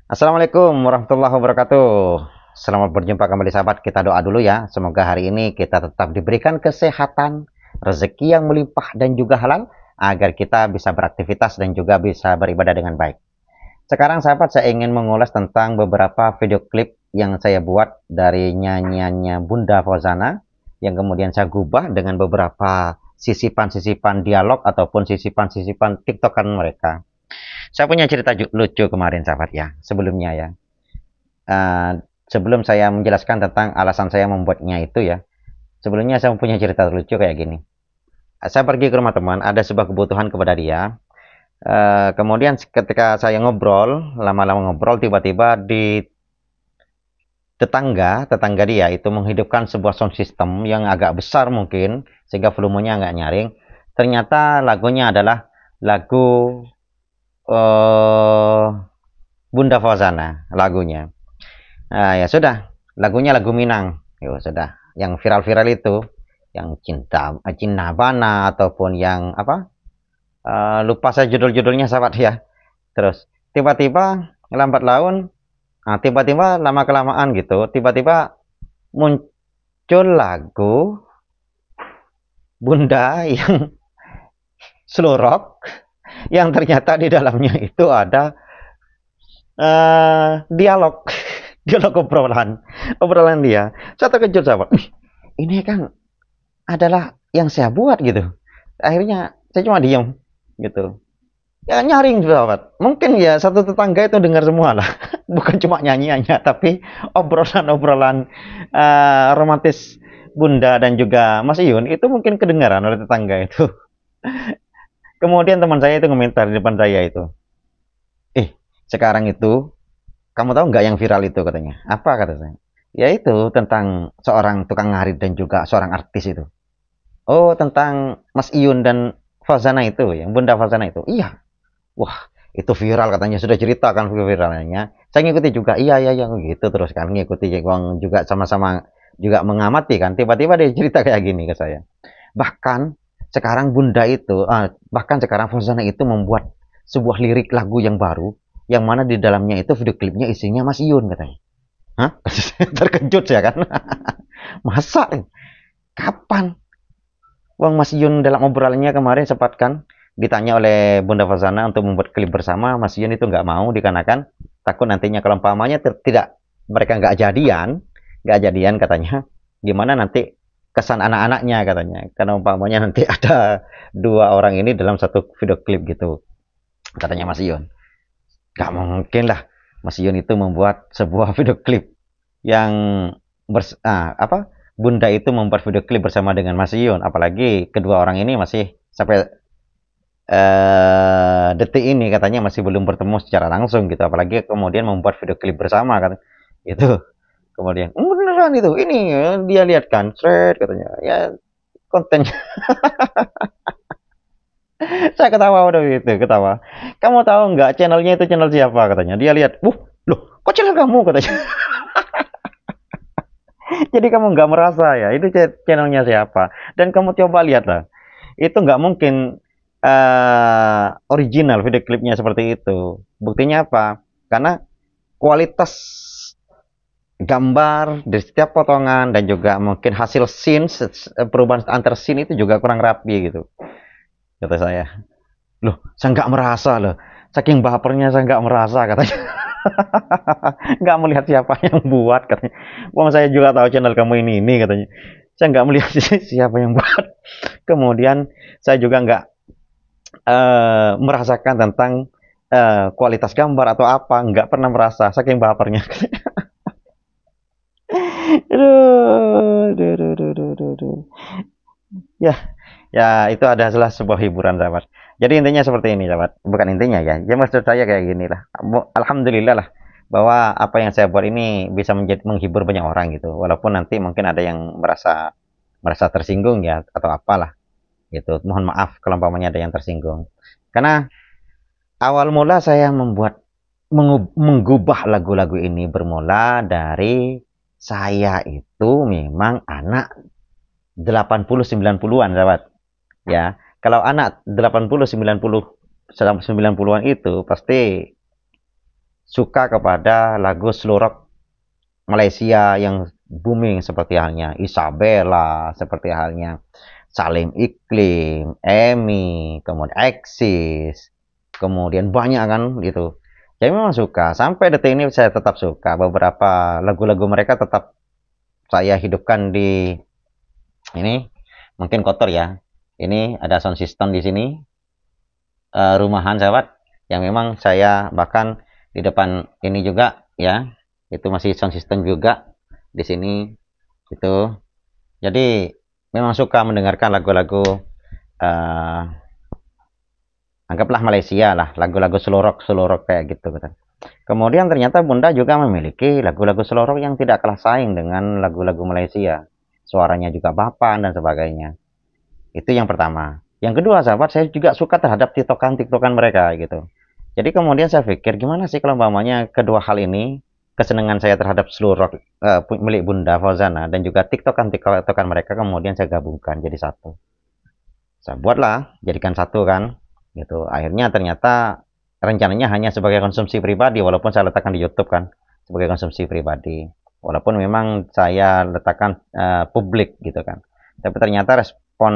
Assalamualaikum warahmatullahi wabarakatuh. Selamat berjumpa kembali sahabat. Kita doa dulu ya. Semoga hari ini kita tetap diberikan kesehatan, rezeki yang melimpah dan juga halal agar kita bisa beraktivitas dan juga bisa beribadah dengan baik. Sekarang sahabat saya ingin mengulas tentang beberapa video klip yang saya buat dari nyanyiannya Bunda Fauzana yang kemudian saya gubah dengan beberapa sisipan-sisipan dialog ataupun sisipan-sisipan tiktokan mereka. Saya punya cerita lucu kemarin sahabat ya, sebelumnya ya. Uh, Sebelum saya menjelaskan tentang alasan saya membuatnya itu ya, sebelumnya saya punya cerita lucu kayak gini. Saya pergi ke rumah teman, ada sebuah kebutuhan kepada dia. Kemudian ketika saya ngobrol, lama-lama ngobrol, tiba-tiba di tetangga dia itu menghidupkan sebuah sound system yang agak besar mungkin, sehingga volumenya agak nyaring. Ternyata lagunya adalah lagu Bunda Fauzana lagunya. Nah, ya sudah, lagunya lagu Minang. Ya sudah, yang viral-viral itu, yang Cinta Bana ataupun yang apa? Lupa saya judul-judulnya sahabat ya. Terus tiba-tiba lambat laun, tiba-tiba lama kelamaan gitu, tiba-tiba muncul lagu Bunda yang slow rock yang ternyata di dalamnya itu ada dialog dialog obrolan dia. Saya terkejut sahabat, ini kan adalah yang saya buat gitu. Akhirnya saya cuma diam gitu, ya nyaring sahabat. Mungkin ya satu tetangga itu dengar semua lah. Bukan cuma nyanyiannya tapi obrolan-obrolan romantis Bunda dan juga Mas Iyun itu mungkin kedengaran oleh tetangga itu. Kemudian teman saya itu komentar di depan saya itu, sekarang itu kamu tahu nggak yang viral itu, katanya. Apa, kata saya. Ya itu tentang seorang tukang ngarit dan juga seorang artis itu. Oh, tentang Mas Iyun dan Fauzana itu, yang Bunda Fauzana itu. Iya. Wah, itu viral katanya, sudah cerita kan viralnya. Saya ngikuti juga. Iya, iya, iya gitu terus kan ngikuti juga sama-sama juga mengamati kan. Tiba-tiba dia cerita kayak gini ke saya. Bahkan sekarang Bunda itu, bahkan sekarang Fauzana itu membuat sebuah lirik lagu yang baru, yang mana di dalamnya itu video klipnya isinya Mas Iyun, katanya. Hah? Terkejut ya kan? Masa? Kapan? Wong Mas Iyun dalam obrolannya kemarin sempat kan ditanya oleh Bunda Fauzana untuk membuat klip bersama. Mas Iyun itu nggak mau dikarenakan takut nantinya kalau umpamanya tidak, mereka nggak jadian katanya. Gimana nanti kesan anak-anaknya, katanya. Karena umpamanya nanti ada dua orang ini dalam satu video klip gitu, katanya Mas Iyun. Gak mungkin lah Mas Yun itu membuat sebuah video klip yang Bunda itu membuat video klip bersama dengan Mas Yun, apalagi kedua orang ini masih sampai detik ini katanya masih belum bertemu secara langsung gitu, apalagi kemudian membuat video klip bersama kan itu. Kemudian beneran itu, ini dia lihat kan, thread katanya ya kontennya. Saya ketawa udah gitu, ketawa. Kamu tahu nggak channelnya itu channel siapa, katanya. Dia lihat, loh, kok channel kamu, katanya. Jadi kamu nggak merasa ya, itu channelnya siapa. Dan kamu coba lihat lah, itu nggak mungkin original video klipnya seperti itu. Buktinya apa? Karena kualitas gambar dari setiap potongan dan juga mungkin hasil scene, perubahan antar scene itu juga kurang rapi gitu, kata saya. Loh, saya nggak merasa loh. Saking bapernya saya nggak merasa, katanya. Nggak melihat siapa yang buat, katanya. Wong saya juga tahu channel kamu ini, katanya. Saya nggak melihat siapa yang buat. Kemudian saya juga nggak merasakan tentang kualitas gambar atau apa. Nggak pernah merasa, saking bapernya. Aduh, aduh, aduh, aduh, aduh, aduh. Ya, ya itu adalah sebuah hiburan sahabat. Jadi intinya seperti ini sahabat, bukan intinya ya. Ya maksud saya kayak gini lah. Alhamdulillah lah bahwa apa yang saya buat ini bisa menghibur banyak orang gitu. Walaupun nanti mungkin ada yang merasa merasa tersinggung ya atau apalah gitu. Mohon maaf kalau umpamanya ada yang tersinggung. Karena awal mula saya menggubah lagu-lagu ini bermula dari saya itu memang anak 80 90-an sahabat. Ya, kalau anak 80 90 90-an itu pasti suka kepada lagu slow rock Malaysia yang booming seperti halnya Isabella, seperti halnya Salim Iklim, Emi, kemudian Axis, kemudian banyak kan gitu. Jadi memang suka. Sampai detik ini saya tetap suka. Beberapa lagu-lagu mereka tetap saya hidupkan di ini. Mungkin kotor ya. Ini ada sound system di sini. Rumahan sahabat. Yang memang saya bahkan di depan ini juga ya. Itu masih sound system juga di sini. Itu. Jadi memang suka mendengarkan lagu-lagu anggaplah Malaysia lah, lagu-lagu slow rock kayak gitu kan. Kemudian ternyata Bunda juga memiliki lagu-lagu slow rock yang tidak kalah saing dengan lagu-lagu Malaysia. Suaranya juga papan dan sebagainya. Itu yang pertama. Yang kedua, sahabat, saya juga suka terhadap tiktokan mereka gitu. Jadi kemudian saya pikir gimana sih kalau umpamanya kedua hal ini, kesenangan saya terhadap slow rock milik Bunda Fauzana dan juga tiktokan mereka kemudian saya gabungkan jadi satu. Saya buatlah, jadikan satu kan. Gitu. Akhirnya ternyata rencananya hanya sebagai konsumsi pribadi, walaupun saya letakkan di YouTube kan sebagai konsumsi pribadi, walaupun memang saya letakkan publik gitu kan, tapi ternyata respon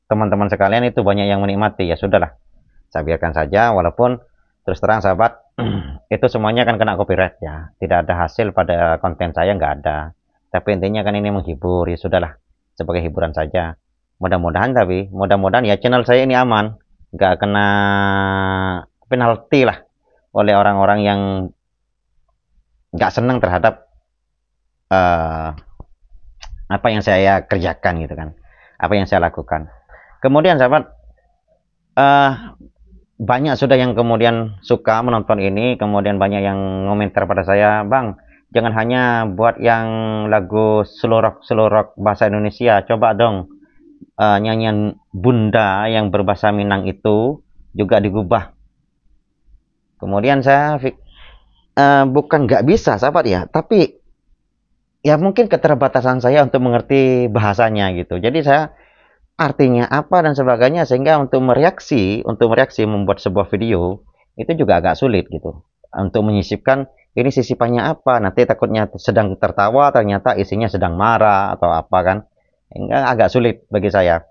teman-teman sekalian itu banyak yang menikmati. Ya sudahlah, saya biarkan saja, walaupun terus terang sahabat itu semuanya kan kena copyright ya, tidak ada hasil pada konten saya, nggak ada, tapi intinya kan ini menghibur, ya sudahlah, sebagai hiburan saja. Mudah-mudahan ya channel saya ini aman, nggak kena penalti lah oleh orang-orang yang nggak senang terhadap apa yang saya kerjakan gitu kan, apa yang saya lakukan. Kemudian sahabat, banyak sudah yang kemudian suka menonton ini, kemudian banyak yang komentar pada saya, Bang, jangan hanya buat yang lagu slow rock bahasa Indonesia, coba dong nyanyian Bunda yang berbahasa Minang itu juga digubah. Kemudian saya bukan nggak bisa sahabat ya, tapi ya mungkin keterbatasan saya untuk mengerti bahasanya gitu. Jadi saya artinya apa dan sebagainya, sehingga untuk mereaksi membuat sebuah video itu juga agak sulit gitu. Untuk menyisipkan ini sisipannya apa, nanti takutnya sedang tertawa ternyata isinya sedang marah atau apa kan. Agak sulit bagi saya.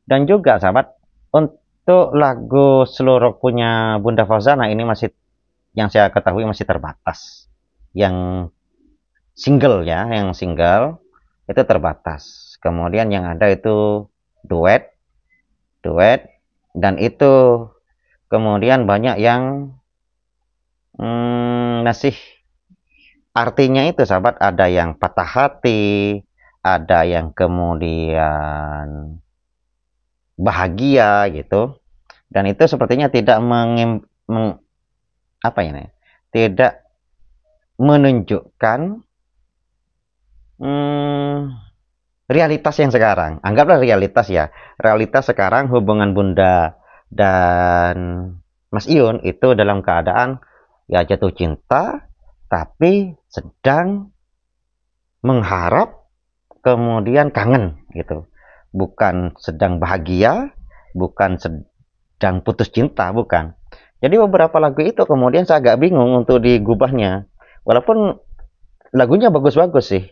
Dan juga sahabat, untuk lagu slow rock punya Bunda Fauzana ini masih, yang saya ketahui masih terbatas. Yang single ya, yang single itu terbatas. Kemudian yang ada itu duet, dan itu kemudian banyak yang masih artinya itu sahabat, ada yang patah hati, ada yang kemudian bahagia gitu, dan itu sepertinya tidak tidak menunjukkan realitas yang sekarang. Anggaplah realitas ya, realitas sekarang hubungan Bunda dan Mas Iun itu dalam keadaan ya jatuh cinta, tapi sedang mengharap kemudian kangen gitu, bukan sedang bahagia, bukan sedang putus cinta, bukan. Jadi beberapa lagu itu kemudian saya agak bingung untuk digubahnya, walaupun lagunya bagus-bagus sih.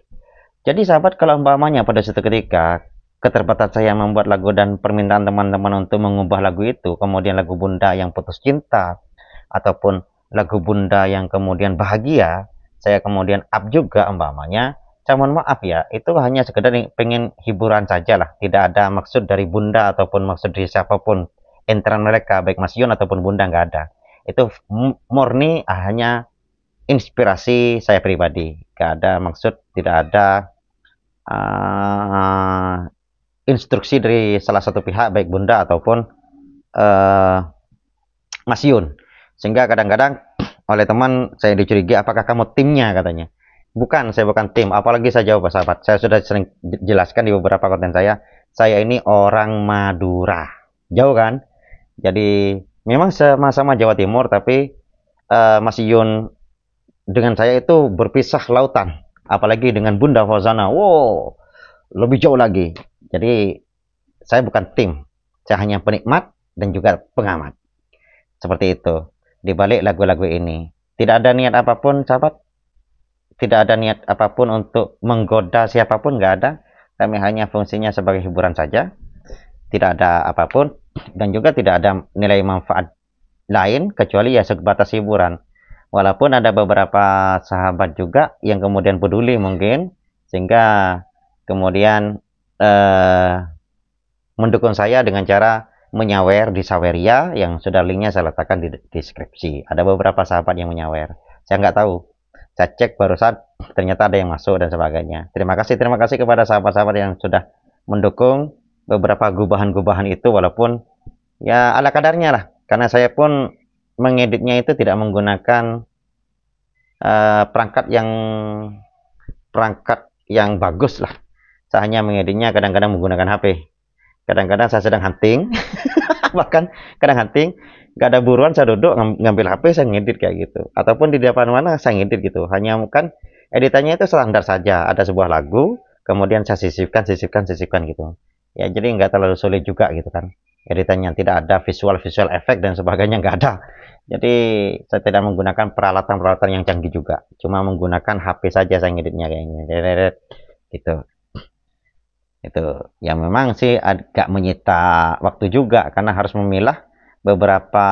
Jadi sahabat, kalau umpamanya pada suatu ketika keterbatasan saya membuat lagu dan permintaan teman-teman untuk mengubah lagu itu, kemudian lagu Bunda yang putus cinta ataupun lagu Bunda yang kemudian bahagia, saya kemudian up juga umpamanya, saya mohon maaf ya, itu hanya sekedar pengen hiburan saja lah, tidak ada maksud dari Bunda ataupun maksud dari siapapun antara mereka, baik Mas Yun ataupun Bunda, nggak ada. Itu murni hanya inspirasi saya pribadi, nggak ada maksud, tidak ada instruksi dari salah satu pihak, baik Bunda ataupun Mas Yun. Sehingga kadang-kadang oleh teman saya dicurigai, apakah kamu timnya, katanya. Bukan, saya bukan tim. Apalagi saya jawab sahabat, saya sudah sering jelaskan di beberapa konten saya ini orang Madura, jauh kan. Jadi memang sama-sama Jawa Timur, tapi Mas Yun dengan saya itu berpisah lautan, apalagi dengan Bunda Fauzana, wow, lebih jauh lagi. Jadi saya bukan tim, saya hanya penikmat dan juga pengamat, seperti itu di balik lagu-lagu ini. Tidak ada niat apapun, sahabat. Tidak ada niat apapun untuk menggoda siapapun, nggak ada. Kami hanya fungsinya sebagai hiburan saja. Tidak ada apapun dan juga tidak ada nilai manfaat lain kecuali ya sebatas hiburan. Walaupun ada beberapa sahabat juga yang kemudian peduli mungkin sehingga kemudian mendukung saya dengan cara menyawer di Saweria yang sudah linknya saya letakkan di deskripsi. Ada beberapa sahabat yang menyawer. Saya nggak tahu. Saya cek barusan ternyata ada yang masuk dan sebagainya. Terima kasih kepada sahabat-sahabat yang sudah mendukung beberapa gubahan-gubahan itu walaupun ya ala kadarnya lah. Karena saya pun mengeditnya itu tidak menggunakan perangkat yang bagus lah. Saya hanya mengeditnya kadang-kadang menggunakan HP. Kadang-kadang saya sedang hunting, bahkan kadang hunting, gak ada buruan saya duduk ngambil HP saya ngedit kayak gitu. Ataupun di depan mana saya ngedit gitu. Hanya kan editannya itu standar saja. Ada sebuah lagu, kemudian saya sisipkan gitu. Ya jadi nggak terlalu sulit juga gitu kan. Editannya tidak ada visual efek dan sebagainya nggak ada. Jadi saya tidak menggunakan peralatan-peralatan yang canggih juga. Cuma menggunakan HP saja saya ngeditnya kayak gini. Gitu. Itu ya memang sih agak menyita waktu juga karena harus memilah beberapa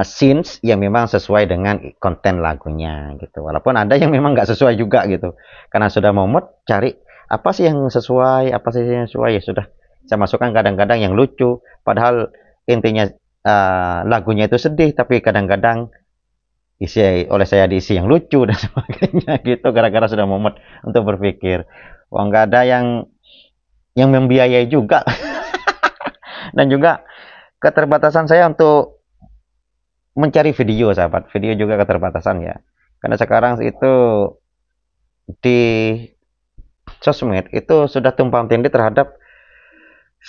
scenes yang memang sesuai dengan konten lagunya gitu. Walaupun ada yang memang nggak sesuai juga gitu. Karena sudah mau mood cari apa sih yang sesuai, ya sudah saya masukkan kadang-kadang yang lucu. Padahal intinya lagunya itu sedih tapi kadang-kadang isi oleh saya diisi yang lucu dan sebagainya gitu gara-gara sudah mau mood untuk berpikir. Wah nggak ada yang membiayai juga dan juga keterbatasan saya untuk mencari video sahabat, video juga keterbatasan ya karena sekarang itu di sosmed itu sudah tumpang tindih terhadap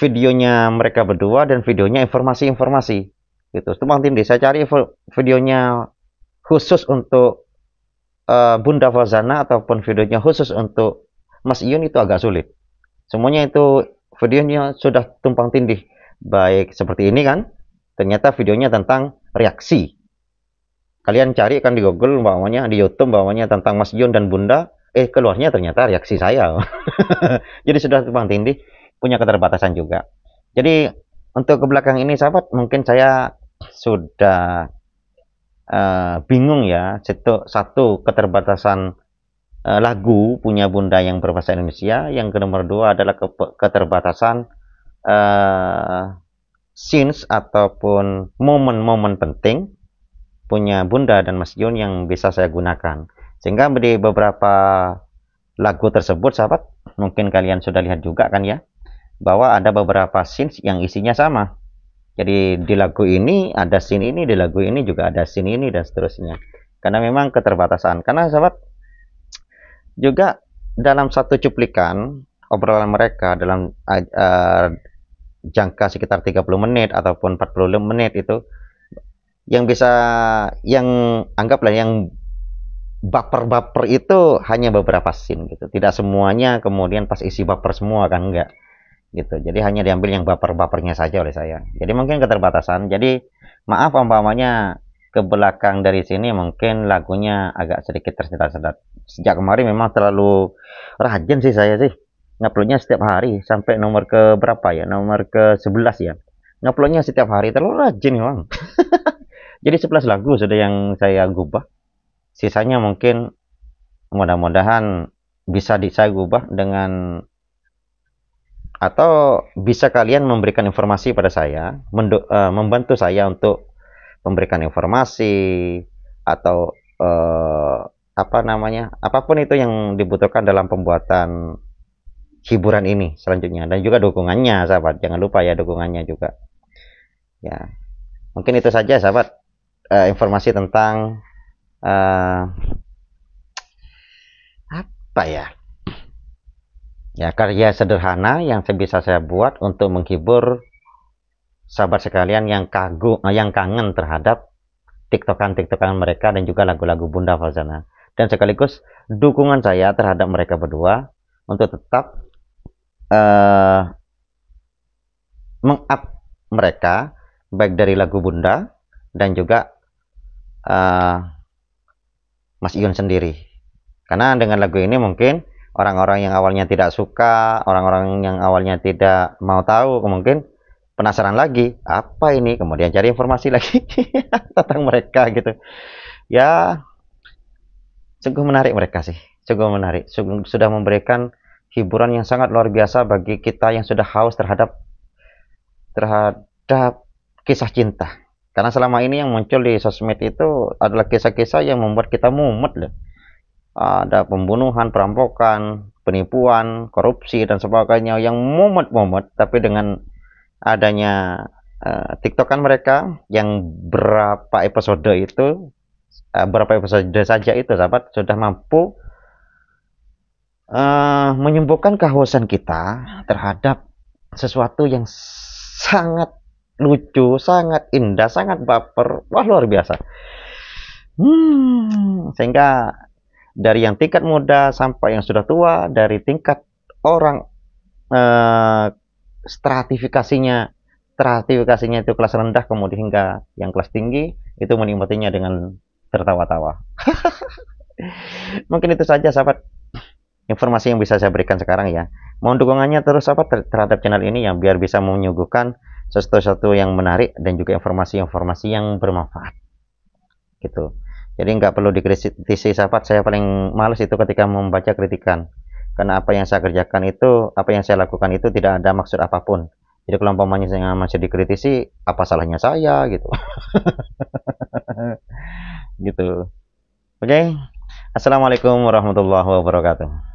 videonya mereka berdua dan videonya informasi-informasi gitu, tumpang tindih. Saya cari videonya khusus untuk Bunda Fauzana ataupun videonya khusus untuk Mas Ion itu agak sulit. Semuanya itu videonya sudah tumpang tindih. Baik seperti ini kan, ternyata videonya tentang reaksi. Kalian cari kan di Google, bawahnya di YouTube, bawahnya tentang Mas Ion dan Bunda. Keluarnya ternyata reaksi saya. Jadi sudah tumpang tindih, punya keterbatasan juga. Jadi untuk ke belakang ini sahabat, mungkin saya sudah bingung ya. Satu keterbatasan lagu punya Bunda yang berbahasa Indonesia. Yang nomor dua adalah keterbatasan scenes ataupun momen-momen penting punya Bunda dan Mas Yun yang bisa saya gunakan. Sehingga di beberapa lagu tersebut sahabat, mungkin kalian sudah lihat juga kan ya, bahwa ada beberapa scenes yang isinya sama. Jadi di lagu ini ada scene ini, di lagu ini juga ada scene ini dan seterusnya. Karena memang keterbatasan. Karena sahabat juga dalam satu cuplikan obrolan mereka dalam jangka sekitar 30 menit ataupun 40 menit itu yang bisa yang anggaplah yang baper-baper itu hanya beberapa scene gitu. Tidak semuanya kemudian pas isi baper semua kan enggak gitu. Jadi hanya diambil yang baper-bapernya saja oleh saya. Jadi mungkin keterbatasan. Jadi maaf umpamanya ke belakang dari sini mungkin lagunya agak sedikit tersedat-sedat. Sejak kemarin memang terlalu rajin sih saya sih. Nguploadnya setiap hari sampai nomor ke berapa ya? Nomor ke 11 ya. Nguploadnya setiap hari terlalu rajin memang. Jadi 11 lagu sudah yang saya gubah. Sisanya mungkin mudah-mudahan bisa saya gubah dengan atau bisa kalian memberikan informasi pada saya, membantu saya untuk memberikan informasi atau apa namanya, apapun itu yang dibutuhkan dalam pembuatan hiburan ini selanjutnya, dan juga dukungannya sahabat, jangan lupa ya dukungannya juga ya. Mungkin itu saja sahabat, informasi tentang apa ya karya sederhana yang bisa saya buat untuk menghibur sahabat sekalian yang kangen terhadap tiktokan mereka dan juga lagu-lagu Bunda Fauzana, dan sekaligus dukungan saya terhadap mereka berdua untuk tetap meng-up mereka baik dari lagu Bunda dan juga uh, Mas Ion sendiri. Karena dengan lagu ini mungkin orang-orang yang awalnya tidak suka, orang-orang yang awalnya tidak mau tahu, mungkin penasaran lagi, apa ini? Kemudian cari informasi lagi tentang mereka gitu. Ya, sungguh menarik mereka sih. Sungguh menarik. Sudah memberikan hiburan yang sangat luar biasa bagi kita yang sudah haus terhadap kisah cinta. Karena selama ini yang muncul di sosmed itu adalah kisah-kisah yang membuat kita mumet loh. Ada pembunuhan, perampokan, penipuan, korupsi dan sebagainya yang mumet-mumet, tapi dengan adanya TikTokan mereka yang berapa episode saja itu sahabat sudah mampu menyembuhkan kehausan kita terhadap sesuatu yang sangat lucu, sangat indah, sangat baper, wah luar biasa. Sehingga dari yang tingkat muda sampai yang sudah tua, dari tingkat orang stratifikasinya itu kelas rendah, kemudian hingga yang kelas tinggi itu menikmatinya dengan tertawa-tawa. Mungkin itu saja sahabat informasi yang bisa saya berikan sekarang ya. Mohon dukungannya terus sahabat terhadap channel ini yang biar bisa menyuguhkan sesuatu yang menarik dan juga informasi-informasi yang bermanfaat gitu. Jadi nggak perlu dikritisi sahabat, saya paling males itu ketika membaca kritikan, karena apa yang saya kerjakan itu, apa yang saya lakukan itu tidak ada maksud apapun. Jadi kalau umpamanya saya masih dikritisi, apa salahnya saya gitu. Gitu. Oke. Assalamualaikum warahmatullahi wabarakatuh.